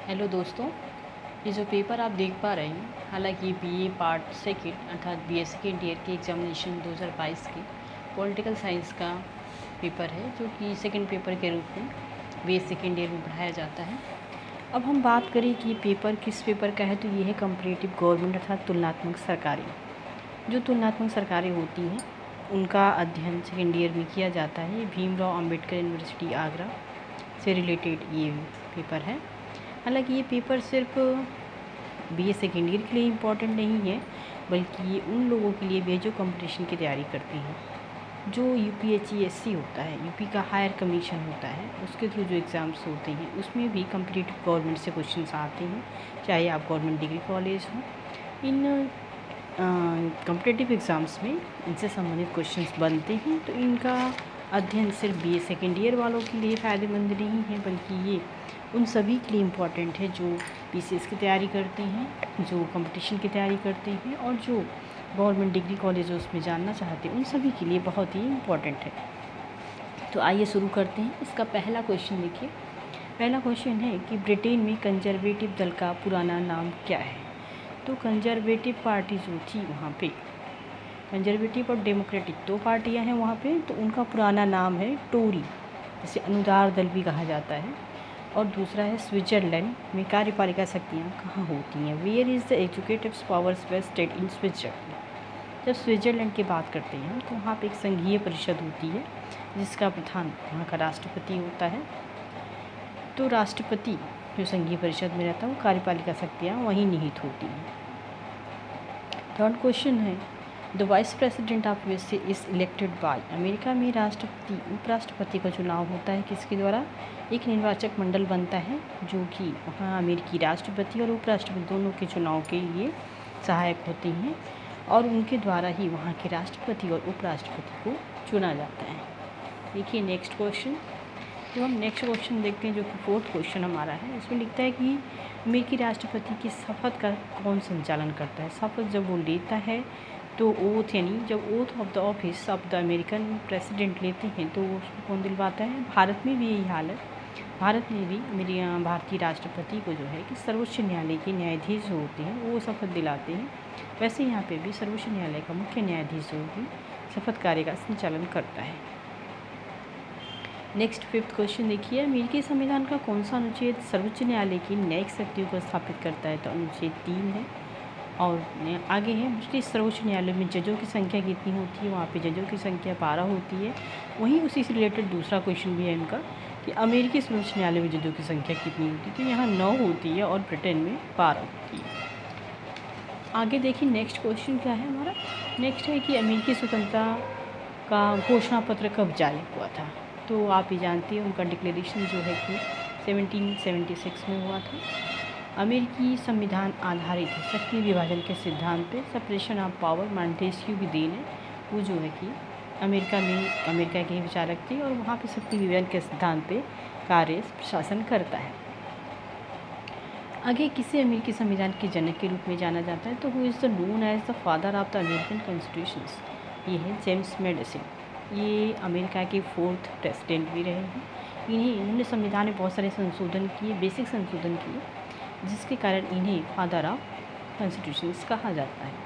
Hello दोस्तों, ये जो पेपर आप देख पा रहे हैं, हालांकि बीए पार्ट सेकंड अर्थात बीए सेकेंड ईयर के एग्जामिनेशन 2022 के पॉलिटिकल साइंस का पेपर है, जो कि सेकंड पेपर के रूप में बीए सेकेंड ईयर में पढ़ाया जाता है। अब हम बात करें कि ये पेपर किस पेपर का है, तो ये है कंपैरेटिव गवर्नमेंट अर्थात तुलनात्मक सरकारें। जो तुलनात्मक सरकारें होती हैं उनका अध्ययन सेकेंड ईयर में किया जाता है। ये भीमराव अंबेडकर यूनिवर्सिटी आगरा से रिलेटेड ये पेपर है। हालांकि ये पेपर सिर्फ बीए सेकेंड ईयर के लिए इम्पॉर्टेंट नहीं है, बल्कि ये उन लोगों के लिए भी है जो कंपटीशन की तैयारी करते हैं। जो यूपीएचईएससी होता है, यूपी का हायर कमीशन होता है, उसके थ्रू जो एग्ज़ाम्स होते हैं उसमें भी कंपटीटिव गवर्नमेंट से क्वेश्चंस आते हैं, चाहे आप गवर्नमेंट डिग्री कॉलेज हो। इन कॉम्पिटिटिव एग्ज़ाम्स में इनसे संबंधित क्वेश्चंस बनते हैं, तो इनका अध्ययन सिर्फ बीए सेकेंड ईयर वालों के लिए फ़ायदेमंद नहीं है, बल्कि ये उन सभी के लिए इम्पॉर्टेंट है जो पीसीएस की तैयारी करते हैं, जो कंपटीशन की तैयारी करते हैं और जो गवर्नमेंट डिग्री कॉलेज उसमें जानना चाहते हैं, उन सभी के लिए बहुत ही इम्पॉर्टेंट है। तो आइए शुरू करते हैं। इसका पहला क्वेश्चन देखिए। पहला क्वेश्चन है कि ब्रिटेन में कंजर्वेटिव दल का पुराना नाम क्या है। तो कंजर्वेटिव पार्टी जो थी वहाँ पे, कंजर्वेटिव और डेमोक्रेटिक दो पार्टियाँ हैं वहाँ पे, तो उनका पुराना नाम है टोरी, जिसे अनुदार दल भी कहा जाता है। और दूसरा है स्विट्ज़रलैंड में कार्यपालिका शक्तियाँ कहाँ होती हैं। Where is the educative powers vested in Switzerland. जब स्विट्ज़रलैंड की बात करते हैं तो वहाँ पे एक संघीय परिषद होती है जिसका प्रधान वहाँ का राष्ट्रपति होता है। तो राष्ट्रपति जो संघीय परिषद में रहता है वो कार्यपालिका शक्तियाँ वहीं निहित होती हैं। थर्ड क्वेश्चन है the vice president of USA is elected by. America में राष्ट्रपति उपराष्ट्रपति का चुनाव होता है किसके द्वारा। एक निर्वाचक मंडल बनता है जो कि वहाँ अमेरिकी राष्ट्रपति और उपराष्ट्रपति दोनों के चुनाव के लिए सहायक होते हैं, और उनके द्वारा ही वहाँ के राष्ट्रपति और उपराष्ट्रपति को चुना जाता है। देखिए नेक्स्ट क्वेश्चन। तो हम नेक्स्ट क्वेश्चन देखते हैं जो कि फोर्थ क्वेश्चन हमारा है। इसमें लिखता है कि अमेरिकी राष्ट्रपति की शपथ का कौन संचालन करता है। शपथ जब वो लेता है तो ओथ, यानी जब oath of the office of the American president लेते हैं तो उसको कौन दिलवाता है। भारत में भी यही हाल है। भारत में भी मेरी भारतीय राष्ट्रपति को जो है कि सर्वोच्च न्यायालय के न्यायाधीश जो होते हैं वो शपथ दिलाते हैं। वैसे यहाँ पे भी सर्वोच्च न्यायालय का मुख्य न्यायाधीश जो है शपथ कार्य का संचालन करता है। नेक्स्ट फिफ्थ क्वेश्चन देखिए। अमेरिकी संविधान का कौन सा अनुच्छेद सर्वोच्च न्यायालय की न्यायिक शक्तियों को स्थापित करता है। तो अनुच्छेद 3 है। और आगे है ब्रिटिश सर्वोच्च न्यायालय में जजों की संख्या कितनी होती है। वहाँ पे जजों की संख्या 12 होती है। वहीं उसी से रिलेटेड दूसरा क्वेश्चन भी है इनका कि अमेरिकी सर्वोच्च न्यायालय में जजों की संख्या कितनी होती है। तो यहाँ 9 होती है और ब्रिटेन में 12 होती है। आगे देखिए नेक्स्ट क्वेश्चन क्या है हमारा। नेक्स्ट है कि अमेरिकी स्वतंत्रता का घोषणा पत्र कब जारी हुआ था। तो आप ही जानते हैं उनका डिक्लेरेशन जो है कि 1776 में हुआ था। अमेरिकी संविधान आधारित है शक्ति विभाजन के सिद्धांत पे। सेपरेशन ऑफ पावर मॉन्टेस्क्यू की देन है। वो जो है कि अमेरिका के विचारक थे और वहाँ पे शक्ति विभाजन के सिद्धांत पे कार्य प्रशासन करता है। आगे किसे अमेरिकी संविधान के जनक के रूप में जाना जाता है। तो who is the known as the father of the American constitutions. ये है जेम्स मेडिसन। ये अमेरिका के 4th प्रेसिडेंट भी रहे हैं। इन्होंने संविधान में बहुत सारे संशोधन किए, बेसिक संशोधन किए, जिसके कारण इन्हें फादर ऑफ कॉन्स्टिट्यूशंस कहा जाता है।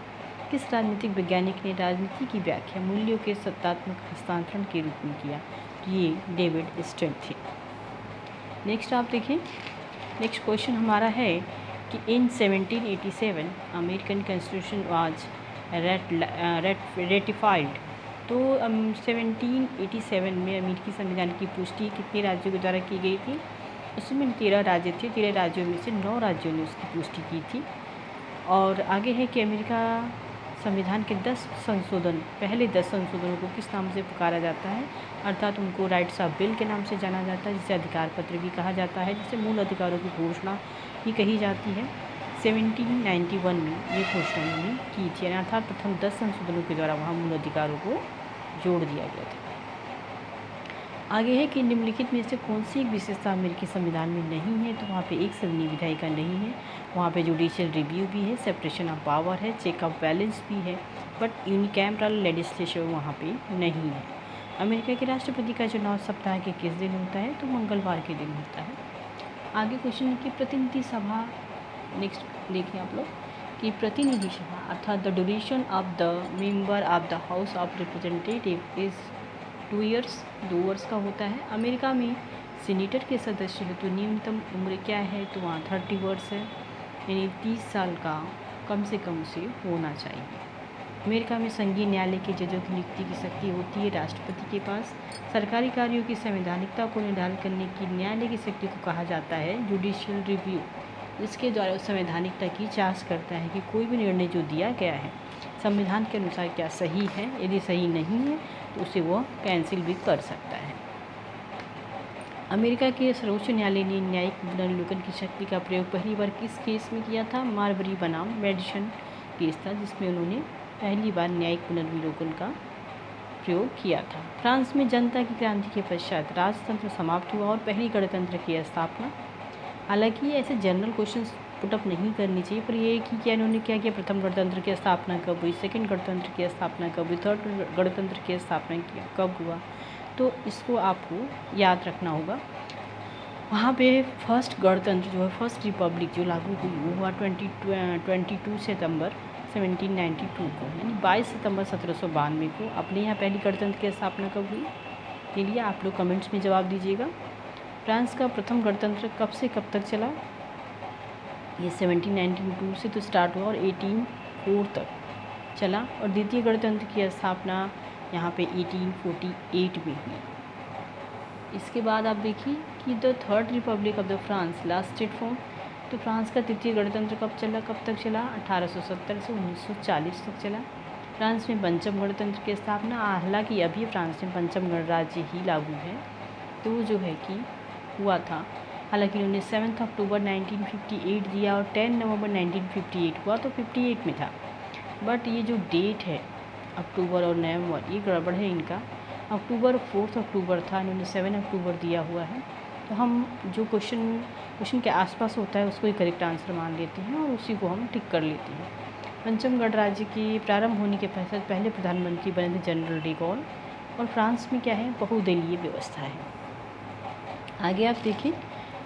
किस राजनीतिक वैज्ञानिक ने राजनीति की व्याख्या मूल्यों के सत्तात्मक हस्तांतरण के रूप में किया। ये डेविड स्टेल थे। नेक्स्ट आप देखें। नेक्स्ट क्वेश्चन हमारा है कि इन 1787 अमेरिकन कॉन्स्टिट्यूशन वाज रेटिफाइड। तो 1787 में अमेरिकी संविधान की पुष्टि कितने राज्यों के द्वारा की गई थी। उसमें 13 राज्य थे। 13 राज्यों में से 9 राज्यों ने उसकी पुष्टि की थी। और आगे है कि अमेरिका संविधान के 10 संशोधन, पहले 10 संशोधनों को किस नाम से पुकारा जाता है। अर्थात उनको राइट्स ऑफ बिल के नाम से जाना जाता है, जिसे अधिकार पत्र भी कहा जाता है, जिसे मूल अधिकारों की घोषणा भी कही जाती है। 1791 में ये घोषणा उन्होंने की थी, अर्थात प्रथम 10 संशोधनों के द्वारा वहाँ मूल अधिकारों को जोड़ दिया गया था। आगे है कि निम्नलिखित में से कौन सी एक विशेषता अमेरिकी संविधान में नहीं है। तो वहाँ पे एक सदनीय विधायिका नहीं है, वहाँ पे जुडिशियल रिव्यू भी है, सेपरेशन ऑफ पावर है, चेक ऑफ बैलेंस भी है, बट यूनिकैमरल लेजिस्लेचर वहाँ पे नहीं है। अमेरिका के राष्ट्रपति का चुनाव सप्ताह के किस दिन होता है। तो मंगलवार के दिन होता है। आगे क्वेश्चन है कि प्रतिनिधि सभा, नेक्स्ट देखिए आप लोग कि प्रतिनिधि सभा अर्थात the duration of the member of the house of representative is 2 years, 2 वर्ष का होता है। अमेरिका में सीनेटर के सदस्य है तो न्यूनतम उम्र क्या है, तो वहाँ 30 वर्ष है, यानी 30 साल का कम से कम उसे होना चाहिए। अमेरिका में संघीय न्यायालय के जजों की नियुक्ति की शक्ति होती है राष्ट्रपति के पास। सरकारी कार्यों की संवैधानिकता को निर्धारित करने की न्यायालय की शक्ति को कहा जाता है जुडिशियल रिव्यू। इसके द्वारा संवैधानिकता की जांच करता है कि कोई भी निर्णय जो दिया गया है संविधान के अनुसार क्या सही है, यदि सही नहीं है तो उसे वह कैंसिल भी कर सकता है। अमेरिका के सर्वोच्च न्यायालय ने न्यायिक पुनर्विलोकन की शक्ति का प्रयोग पहली बार किस केस में किया था, मार्बरी बनाम मेडिसन केस था, जिसमें उन्होंने पहली बार न्यायिक पुनर्विलोकन का प्रयोग किया था। फ्रांस में जनता की क्रांति के पश्चात राजतंत्र समाप्त हुआ और पहली गणतंत्र की स्थापना। हालांकि ऐसे जनरल क्वेश्चन पुटअप नहीं करनी चाहिए, पर ये कि क्या इन्होंने क्या किया, प्रथम गणतंत्र की स्थापना कब हुई, सेकंड गणतंत्र की स्थापना कब हुई, थर्ड गणतंत्र की स्थापना कब हुआ, तो इसको आपको याद रखना होगा। वहाँ पे फर्स्ट गणतंत्र जो है, फर्स्ट रिपब्लिक जो लागू हुई वो हुआ 22 सितंबर 1792 को, यानी 22 सितंबर 1792 को। अपने यहाँ पहली गणतंत्र की स्थापना कब हुई, के लिए आप लोग कमेंट्स में जवाब दीजिएगा। फ्रांस का प्रथम गणतंत्र कब से कब तक चला, ये 1792 से तो स्टार्ट हुआ और 1804 तक चला, और द्वितीय गणतंत्र की स्थापना यहाँ पे 1848 में हुई। इसके बाद आप देखिए कि the third Republic of the France lasted from, तो फ्रांस का तृतीय गणतंत्र कब तक चला, 1870 से 1940 तक चला। फ्रांस में पंचम गणतंत्र की स्थापना, हालांकि अभी फ्रांस में पंचम गणराज्य ही लागू है, तो वो जो है कि हुआ था। हालांकि उन्होंने 7 अक्टूबर 1958 दिया और 10 नवंबर 1958 हुआ, तो 58 में था। बट ये जो डेट है अक्टूबर और नवंबर, ये गड़बड़ है इनका। अक्टूबर 4 अक्टूबर था, इन्होंने 7 अक्टूबर दिया हुआ है। तो हम जो क्वेश्चन के आसपास होता है उसको ही करेक्ट आंसर मान लेते हैं और उसी को हम टिक कर लेते हैं। पंचम गणराज्य के प्रारंभ होने के पश्चात पहले प्रधानमंत्री बने थे जनरल डी गॉल, और फ्रांस में क्या है, बहुदलीय व्यवस्था है। आगे आप देखिए,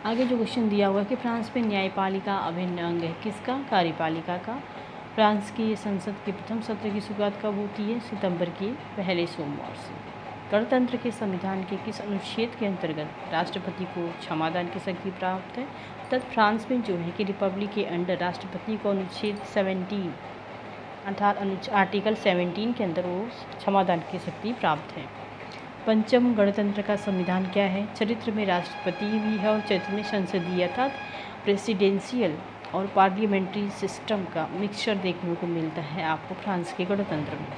आगे जो क्वेश्चन दिया हुआ है कि फ्रांस में न्यायपालिका अभिन्न अंग है किसका, कार्यपालिका का। फ्रांस की संसद के प्रथम सत्र की शुरुआत कब होती है, सितंबर के पहले सोमवार से। गणतंत्र के संविधान के किस अनुच्छेद के अंतर्गत राष्ट्रपति को क्षमादान की शक्ति प्राप्त है, तब फ्रांस में जो है कि रिपब्लिक के अंडर राष्ट्रपति को अनुच्छेद 17 अर्थात आर्टिकल 17 के अंदर वो क्षमादान की शक्ति प्राप्त है। पंचम गणतंत्र का संविधान क्या है, चरित्र में राष्ट्रपति भी है और चरित्र में संसदीय अर्थात प्रेसिडेंशियल और पार्लियामेंट्री सिस्टम का मिक्सचर देखने को मिलता है आपको फ्रांस के गणतंत्र में।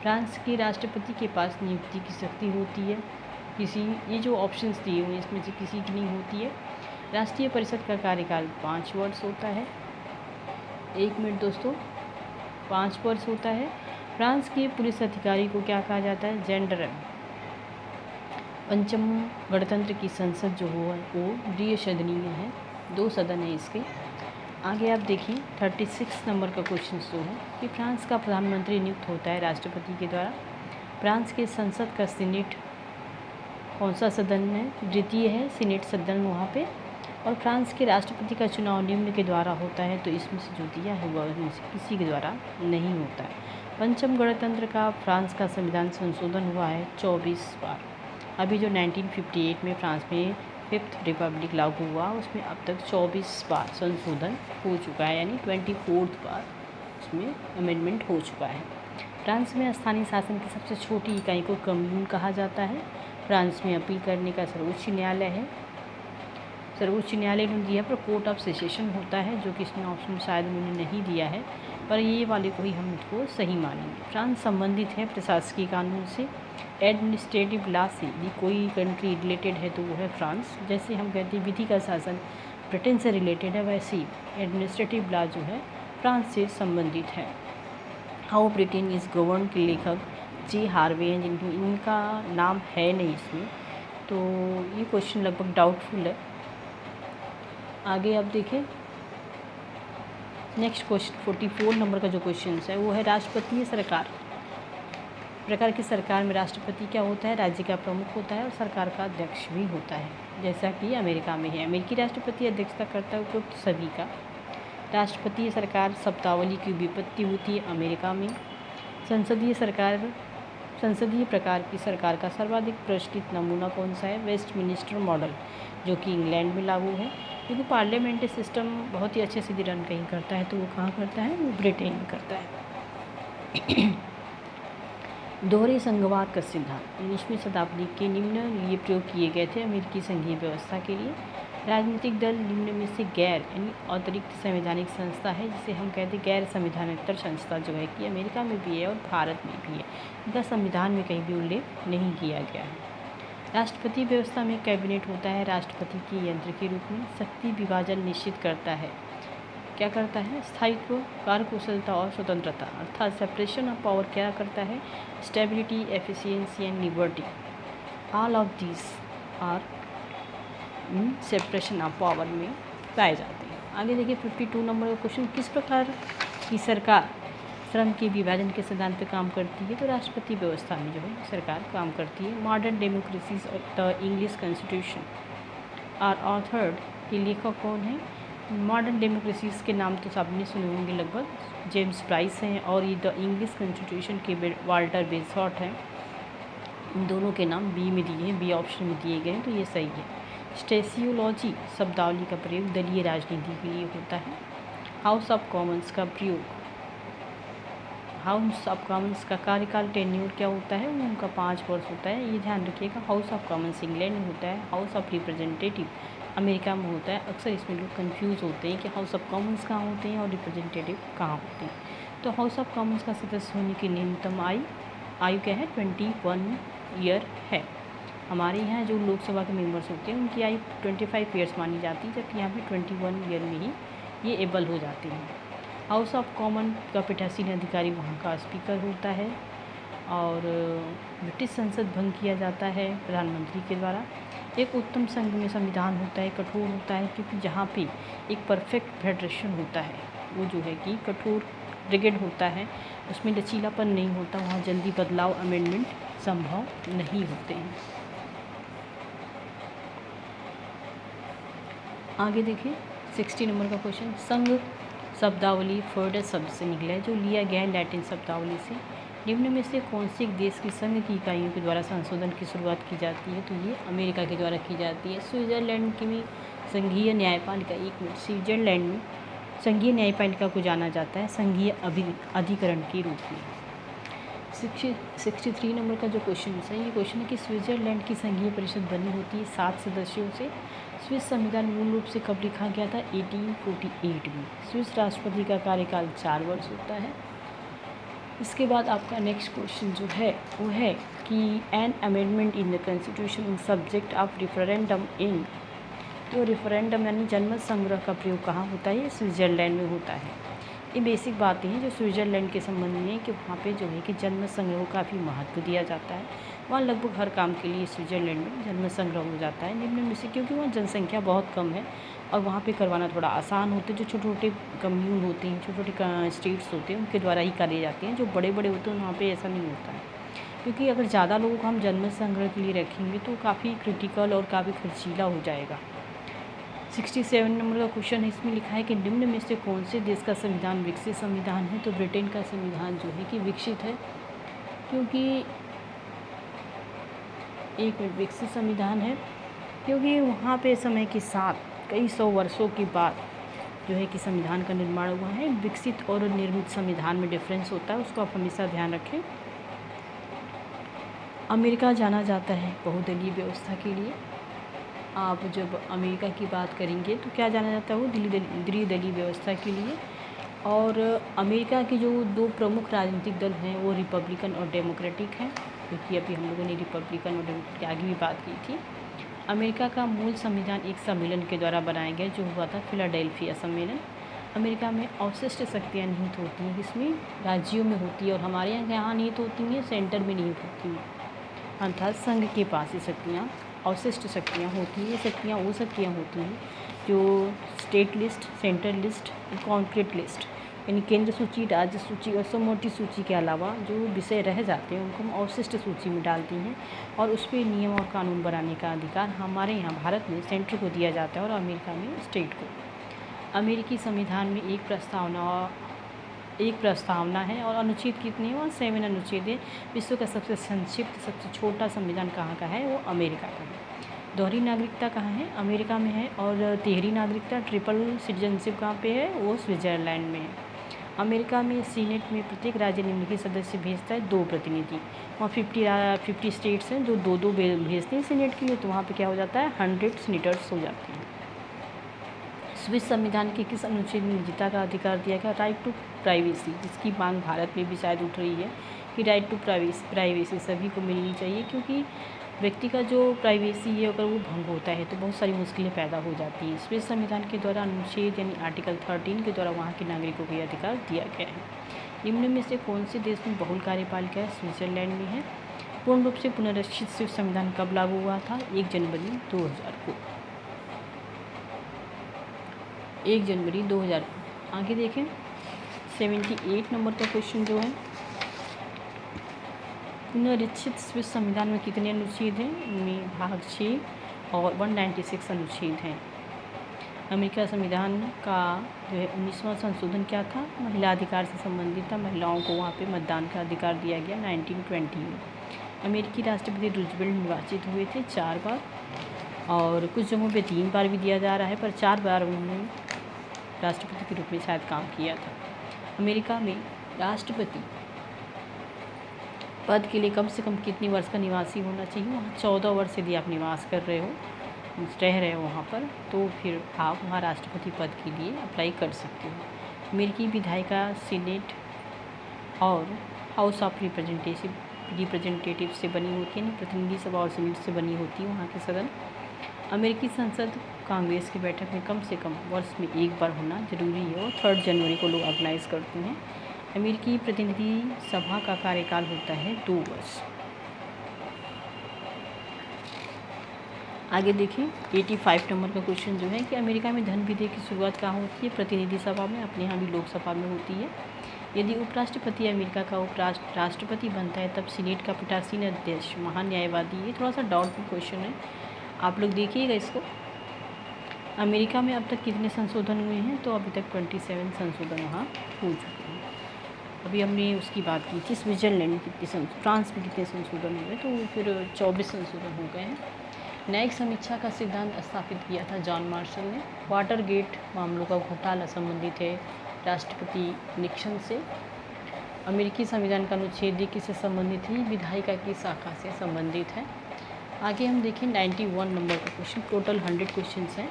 फ्रांस के राष्ट्रपति के पास नियुक्ति की शक्ति होती है, ये जो ऑप्शंस दिए हुए इसमें से किसी की नहीं होती है। राष्ट्रीय परिषद का कार्यकाल 5 वर्ष होता है। 1 मिनट दोस्तों, 5 वर्ष होता है। फ्रांस के पुलिस अधिकारी को क्या कहा जाता है, जेंडरम। पंचम गणतंत्र की संसद जो हो वो द्विसदनीय है, 2 सदन है इसके। आगे आप देखिए 36 नंबर का क्वेश्चन जो है कि फ्रांस का प्रधानमंत्री नियुक्त होता है राष्ट्रपति के द्वारा। फ्रांस के संसद का सीनेट कौन सा सदन है, द्वितीय है सीनेट सदन वहाँ पे। और फ्रांस के राष्ट्रपति का चुनाव निम्न के द्वारा होता है, तो इसमें से जो दिया है वह उनमें से किसी के द्वारा नहीं होता है। पंचम गणतंत्र का फ्रांस का संविधान संशोधन हुआ है 24 बार। अभी जो 1958 में फ्रांस में 5th रिपब्लिक लागू हुआ उसमें अब तक 24 बार संशोधन हो चुका है, यानी 24th बार उसमें अमेंडमेंट हो चुका है। फ्रांस में स्थानीय शासन की सबसे छोटी इकाई को कम्यून कहा जाता है। फ्रांस में अपील करने का सर्वोच्च न्यायालय है। सर्वोच्च न्यायालय ने दिया पर कोर्ट ऑफ सेशन होता है, जो कि इसमें ऑप्शन शायद उन्होंने नहीं दिया है, पर ये वाले को ही हम इसको सही मानेंगे। फ्रांस संबंधित है प्रशासकीय कानून से, एडमिनिस्ट्रेटिव लॉ से। यदि कोई कंट्री रिलेटेड है तो वो है फ्रांस। जैसे हम कहते हैं विधि का शासन ब्रिटेन से रिलेटेड है, वैसे ही एडमिनिस्ट्रेटिव लॉ जो है फ्रांस से संबंधित है। हाउ ब्रिटेन इज़ गवर्न के लेखक जे हार्वे हैं, इनका नाम है नहीं इसमें, तो ये क्वेश्चन लगभग डाउटफुल है। आगे आप देखें नेक्स्ट क्वेश्चन 44 नंबर का जो क्वेश्चन है वो है राष्ट्रपतीय सरकार प्रकार की सरकार में राष्ट्रपति क्या होता है, राज्य का प्रमुख होता है और सरकार का अध्यक्ष भी होता है, जैसा कि अमेरिका में है। अमेरिकी राष्ट्रपति अध्यक्षता करता है उपयुक्त सभी का। राष्ट्रपतीय सरकार शब्दावली की विपत्ति होती है अमेरिका में। संसदीय प्रकार की सरकार का सर्वाधिक प्रचलित नमूना कौन सा है, वेस्टमिनिस्टर मॉडल, जो कि इंग्लैंड में लागू है। क्योंकि पार्लियामेंट्री सिस्टम बहुत ही अच्छे से यदि रन कहीं करता है तो वो कहाँ करता है, वो ब्रिटेन में करता है। दोहरे संघवाद का सिद्धांत 19वीं शताब्दी के निम्न लिए प्रयोग किए गए थे अमेरिकी संघीय व्यवस्था के लिए। राजनीतिक दल निम्न में से गैर यानी अतिरिक्त संवैधानिक संस्था है, जिसे हम कहते हैं गैर संविधानेतर संस्था, जो है कि अमेरिका में भी है और भारत में भी है। इनका संविधान में कहीं भी उल्लेख नहीं किया गया है। राष्ट्रपति व्यवस्था में कैबिनेट होता है राष्ट्रपति के यंत्र के रूप में। शक्ति विभाजन निश्चित करता है, क्या करता है, स्थायित्व, कार्यकुशलता और स्वतंत्रता, अर्थात सेपरेशन ऑफ पावर क्या करता है, stability, efficiency and liberty. All of this are separation of power में पाए जाते हैं। आगे देखिए 52 नंबर का क्वेश्चन, किस प्रकार की सरकार श्रम के विभाजन के सिद्धांत पर काम करती है, तो राष्ट्रपति व्यवस्था में जो है सरकार काम करती है। Modern democracies of the English constitution are authored, ये लेखक कौन है, मॉडर्न डेमोक्रेसीज के नाम तो सबने सुने होंगे लगभग, जेम्स ब्राइस हैं, और ये द इंग्लिश कॉन्स्टिट्यूशन के वाल्टर बेसॉट हैं। इन दोनों के नाम बी में दिए हैं, बी ऑप्शन में दिए गए हैं, तो ये सही है। स्टेसियोलॉजी शब्दावली का प्रयोग दलीय राजनीति के लिए होता है। हाउस ऑफ कॉमन्स का प्रयोग, हाउस ऑफ कॉमन्स का कार्यकाल टेन्योर क्या होता है, वो उनका 5 वर्ष होता है, ये ध्यान रखिएगा। हाउस ऑफ कॉमन्स इंग्लैंड में होता है, हाउस ऑफ रिप्रेजेंटेटिव अमेरिका में होता है। अक्सर इसमें लोग कंफ्यूज होते हैं कि हाउस ऑफ कॉमन्स कहाँ होते हैं और रिप्रेजेंटेटिव कहाँ होते हैं। तो हाउस ऑफ कॉमन्स का सदस्य होने की न्यूनतम आयु क्या है, 21 ईयर है। हमारे यहाँ जो लोकसभा के मेंबर्स होते हैं उनकी आयु 25 ईयर्स मानी जाती है, जबकि यहाँ पे 21 ईयर में ही ये एबल हो जाते हैं। हाउस ऑफ कॉमन का पीठासीन अधिकारी वहाँ का स्पीकर होता है, और ब्रिटिश संसद भंग किया जाता है प्रधानमंत्री के द्वारा। एक उत्तम संघ में संविधान होता है, कठोर होता है, क्योंकि जहाँ पे एक परफेक्ट फेडरेशन होता है वो जो है कि कठोर रिगिड होता है, उसमें लचीलापन नहीं होता, वहाँ जल्दी बदलाव अमेंडमेंट संभव नहीं होते हैं। आगे देखिए 60 नंबर का क्वेश्चन, संघ शब्दावली फोर्ड शब्द से निकला है, जो लिया गया है लैटिन शब्दावली से। निम्न में से कौन से एक देश की संघ की इकाइयों के द्वारा संशोधन की शुरुआत की जाती है, तो ये अमेरिका के द्वारा की जाती है। स्विट्ज़रलैंड की में संघीय न्यायपालिका, एक मिनट, स्विट्ज़रलैंड में संघीय न्यायपालिका को जाना जाता है संघीय अधिकरण के रूप में। 63 नंबर का जो क्वेश्चन है, ये क्वेश्चन है कि स्विट्ज़रलैंड की संघीय परिषद बनी होती है 7 सदस्यों से। स्विस संविधान मूल रूप से कब लिखा गया था, 1848 में। स्विस राष्ट्रपति का कार्यकाल 4 वर्ष होता है। इसके बाद आपका नेक्स्ट क्वेश्चन जो है वो है कि an amendment in the constitution in subject of referendum in, तो रेफरेंडम यानी जनमत संग्रह का प्रयोग कहाँ होता है, स्विट्ज़रलैंड में होता है। ये बेसिक बातें हैं जो स्विट्ज़रलैंड के संबंध में, कि वहाँ पे जो है कि जनमत संग्रह को काफ़ी महत्व दिया जाता है। वहाँ लगभग हर काम के लिए स्विट्ज़रलैंड में जनमत संग्रह हो जाता है निम्न में से, क्योंकि वहाँ जनसंख्या बहुत कम है और वहाँ पे करवाना थोड़ा आसान होता है। जो छोटे छोटे कम्यून होते हैं, छोटे छोटे स्टेट्स होते हैं, उनके द्वारा ही करे जाते हैं। जो बड़े बड़े होते हैं वहाँ पर ऐसा नहीं होता है, क्योंकि अगर ज़्यादा लोगों को हम जनमत संग्रह के लिए रखेंगे तो काफ़ी क्रिटिकल और काफ़ी खर्चीला हो जाएगा। 67 नंबर का क्वेश्चन है, इसमें लिखा है कि निम्न में से कौन से देश का संविधान विकसित संविधान है, तो ब्रिटेन का संविधान जो है कि विकसित है, क्योंकि एक विकसित संविधान है क्योंकि वहाँ पे समय के साथ कई सौ वर्षों के बाद जो है कि संविधान का निर्माण हुआ है। विकसित और निर्मित संविधान में डिफरेंस होता है, उसको आप हमेशा ध्यान रखें। अमेरिका जाना जाता है बहुदलीय व्यवस्था के लिए। आप जब अमेरिका की बात करेंगे तो क्या जाना जाता है, वो द्विदलीय व्यवस्था के लिए। और अमेरिका के जो 2 प्रमुख राजनीतिक दल हैं वो रिपब्लिकन और डेमोक्रेटिक हैं, क्योंकि अभी हम लोगों ने रिपब्लिकन और डेमोक्रेटिक की आगे भी बात की थी। अमेरिका का मूल संविधान एक सम्मेलन के द्वारा बनाया गया जो हुआ था फिलाडेल्फिया सम्मेलन। अमेरिका में अवशिष्ट शक्तियाँ निहित होती हैं, जिसमें राज्यों में होती है, और हमारे यहाँ निहित होती हैं, सेंटर में निहित होती हैं, अर्थात संघ के पास ये शक्तियाँ अवशिष्ट शक्तियाँ होती हैं। ये शक्तियाँ वो शक्तियाँ होती हैं जो state list, central list, concrete list, यानी केंद्र सूची, राज्य सूची और समवर्ती सूची के अलावा जो विषय रह जाते हैं उनको हम अवशिष्ट सूची में डालती हैं और उस पर नियम और कानून बनाने का अधिकार हमारे यहाँ भारत में सेंटर को दिया जाता है और अमेरिका में स्टेट को। अमेरिकी संविधान में एक प्रस्तावना है और अनुच्छेद कितने हैं? वहाँ 7 अनुच्छेद है। विश्व का सबसे संक्षिप्त, सबसे छोटा संविधान कहाँ का है? वो अमेरिका का है। दोहरी नागरिकता कहाँ है? अमेरिका में है। और तिहरी नागरिकता, ट्रिपल सिटीजनशिप कहाँ पे है? वो स्विट्जरलैंड में है। अमेरिका में सीनेट में प्रत्येक राज्य निम्नलिखित सदस्य भेजता है 2 प्रतिनिधि। वहाँ 50 स्टेट्स हैं जो 2-2 भेजते हैं सीनेट के लिए, तो वहाँ पे क्या हो जाता है? 100 सीनेटर्स हो जाते हैं। स्विस संविधान के किस अनुच्छेद में निजता का अधिकार दिया गया? राइट टू प्राइवेसी, जिसकी मांग भारत में भी शायद उठ रही है कि राइट टू प्राइवेसी सभी को मिलनी चाहिए, क्योंकि व्यक्ति का जो प्राइवेसी है अगर वो भंग होता है तो बहुत सारी मुश्किलें पैदा हो जाती हैं। स्विस संविधान के द्वारा अनुच्छेद यानी आर्टिकल 13 के द्वारा वहाँ के नागरिकों को यह अधिकार दिया गया है। निम्न में से कौन से देश में बहुल कार्यपालिका है? स्विट्जरलैंड में है। पूर्ण रूप से पुनरीक्षित स्विस संविधान कब लागू हुआ था? 1 जनवरी 2000 को। 1 जनवरी 2000। आगे देखें 78 नंबर का क्वेश्चन जो है, पुनरीक्षित स्विस संविधान में कितने अनुच्छेद हैं? इनमें भाग 6 और 196 अनुच्छेद हैं। अमेरिका संविधान का जो है 19वां संशोधन क्या था? महिला अधिकार से संबंधित था। महिलाओं को वहाँ पे मतदान का अधिकार दिया गया 1920 में। अमेरिकी राष्ट्रपति रूजवेल्ट निर्वाचित हुए थे 4 बार और कुछ जगहों पे 3 बार भी दिया जा रहा है, पर 4 बार उन्होंने राष्ट्रपति के रूप में शायद काम किया था। अमेरिका में राष्ट्रपति पद के लिए कम से कम कितनी वर्ष का निवासी होना चाहिए? वहाँ 14 वर्ष यदि आप निवास कर रहे हो, रह रहे हो वहाँ पर, तो फिर आप वहाँ राष्ट्रपति पद के लिए अप्लाई कर सकते हो। अमेरिकी विधायिका सीनेट और हाउस ऑफ रिप्रेजेंटेटिव से बनी होती है, प्रतिनिधि सभा और सीनेट से बनी होती है वहाँ के सदन। अमेरिकी संसद कांग्रेस की बैठक में कम से कम वर्ष में 1 बार होना जरूरी है और 3 जनवरी को लोग ऑर्गेनाइज करते हैं। अमेरिकी प्रतिनिधि सभा का कार्यकाल होता है 2 वर्ष। आगे देखें 85 नंबर का क्वेश्चन जो है कि अमेरिका में धन विधेयक की शुरुआत कहाँ होती है? प्रतिनिधि सभा में, अपने यहाँ भी लोकसभा में होती है। यदि उपराष्ट्रपति अमेरिका का राष्ट्रपति बनता है तब सीनेट का पीठासीन अध्यक्ष महान न्यायवादी, ये थोड़ा सा डाउटफुल क्वेश्चन है, आप लोग देखिएगा इसको। अमेरिका में अब तक कितने संशोधन हुए हैं? तो अभी तक 27 संशोधन वहाँ हो चुके हैं। अभी हमने उसकी बात की थी स्विट्जरलैंड में कितने, फ्रांस में कितने संशोधन हुए, तो फिर 24 संशोधन हो गए हैं। न्यायिक समीक्षा का सिद्धांत स्थापित किया था जॉन मार्शल ने। वाटरगेट मामलों का घोटाला संबंधित है राष्ट्रपति निक्सन से। अमेरिकी संविधान का अनुच्छेद किससे संबंधित है? विधायिका की शाखा से संबंधित है। आगे हम देखें 91 नंबर का क्वेश्चन, टोटल 100 क्वेश्चन हैं।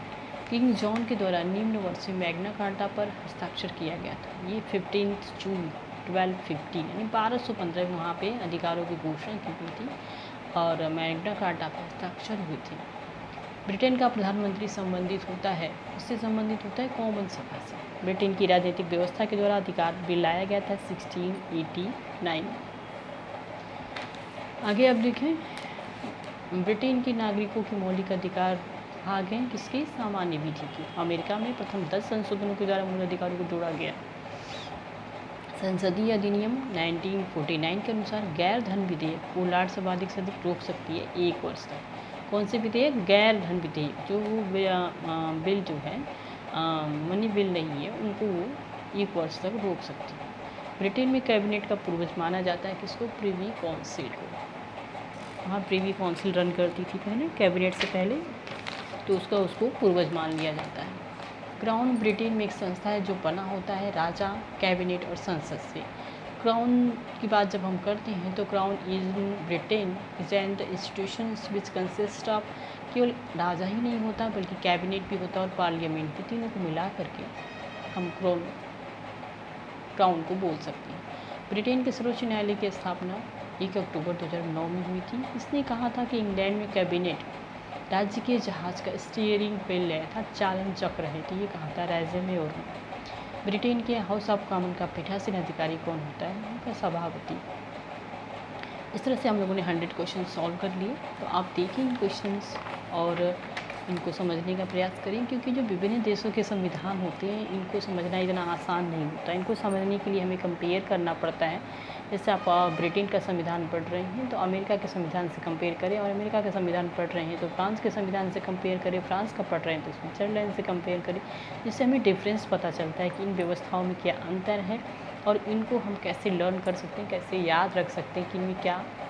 किंग जॉन के द्वारा निम्न वर्ष में मैग्ना कार्टा पर हस्ताक्षर किया गया था। ये 15 जून 1250 यानी 1215 वहाँ पे अधिकारों की घोषणा की गई थी और मैग्ना कार्टा पर हस्ताक्षर हुए थे। ब्रिटेन का प्रधानमंत्री संबंधित होता है, उससे संबंधित होता है कॉमन सभा से। ब्रिटेन की राजनीतिक व्यवस्था के द्वारा अधिकार बिल लाया गया था 1689। आगे अब देखें ब्रिटेन के नागरिकों के मौलिक अधिकार भाग हैं किसके? सामान्य विधि के। अमेरिका में प्रथम 10 संशोधनों के द्वारा मूल अधिकारों को जोड़ा गया। संसदीय अधिनियम 1949 के अनुसार गैर धन विधेयक को राज्यसभा अधिक से अधिक रोक सकती है 1 वर्ष तक। कौन से विधेयक? गैर धन विधेयक, जो बिल जो है मनी बिल नहीं है, उनको वो 1 वर्ष तक रोक सकती है। ब्रिटेन में कैबिनेट का पूर्वज माना जाता है किसको? प्रिवी काउंसिल को। वहाँ प्रिवी काउंसिल रन करती थी पहले, कैबिनेट से पहले, तो उसको पूर्वज मान लिया जाता है। क्राउन ब्रिटेन में एक संस्था है जो बना होता है राजा, कैबिनेट और संसद से। क्राउन की बात जब हम करते हैं तो crown in Britain is an the institution which consist of, केवल राजा ही नहीं होता बल्कि कैबिनेट भी होता है और पार्लियामेंट भी, तीनों को मिला करके हम क्राउन को बोल सकते हैं। ब्रिटेन के सर्वोच्च न्यायालय की स्थापना 1 अक्टूबर 2009 में हुई थी। इसने कहा था कि इंग्लैंड में कैबिनेट राज्य के जहाज का स्टीयरिंग व्हील है अर्थात चालन चक्र है, तो ये कहा था राइजमे और ब्रिटेन के हाउस ऑफ कॉमन का पीठासीन अधिकारी कौन होता है? उनका सभापति। इस तरह से हम लोगों ने 100 क्वेश्चन सॉल्व कर लिए। तो आप देखिए इन क्वेश्चंस और इनको समझने का प्रयास करें, क्योंकि जो विभिन्न देशों के संविधान होते हैं इनको समझना इतना आसान नहीं होता। इनको समझने के लिए हमें कंपेयर करना पड़ता है। जैसे आप ब्रिटेन का संविधान पढ़ रहे हैं तो अमेरिका के संविधान से कंपेयर करें, और अमेरिका का संविधान पढ़ रहे हैं तो फ्रांस के संविधान से कंपेयर करें, फ्रांस का पढ़ रहे हैं तो स्विट्ज़रलैंड से कंपेयर करें। जिससे हमें डिफरेंस पता चलता है कि इन व्यवस्थाओं में क्या अंतर है और इनको हम कैसे लर्न कर सकते हैं, कैसे याद रख सकते हैं कि इनमें क्या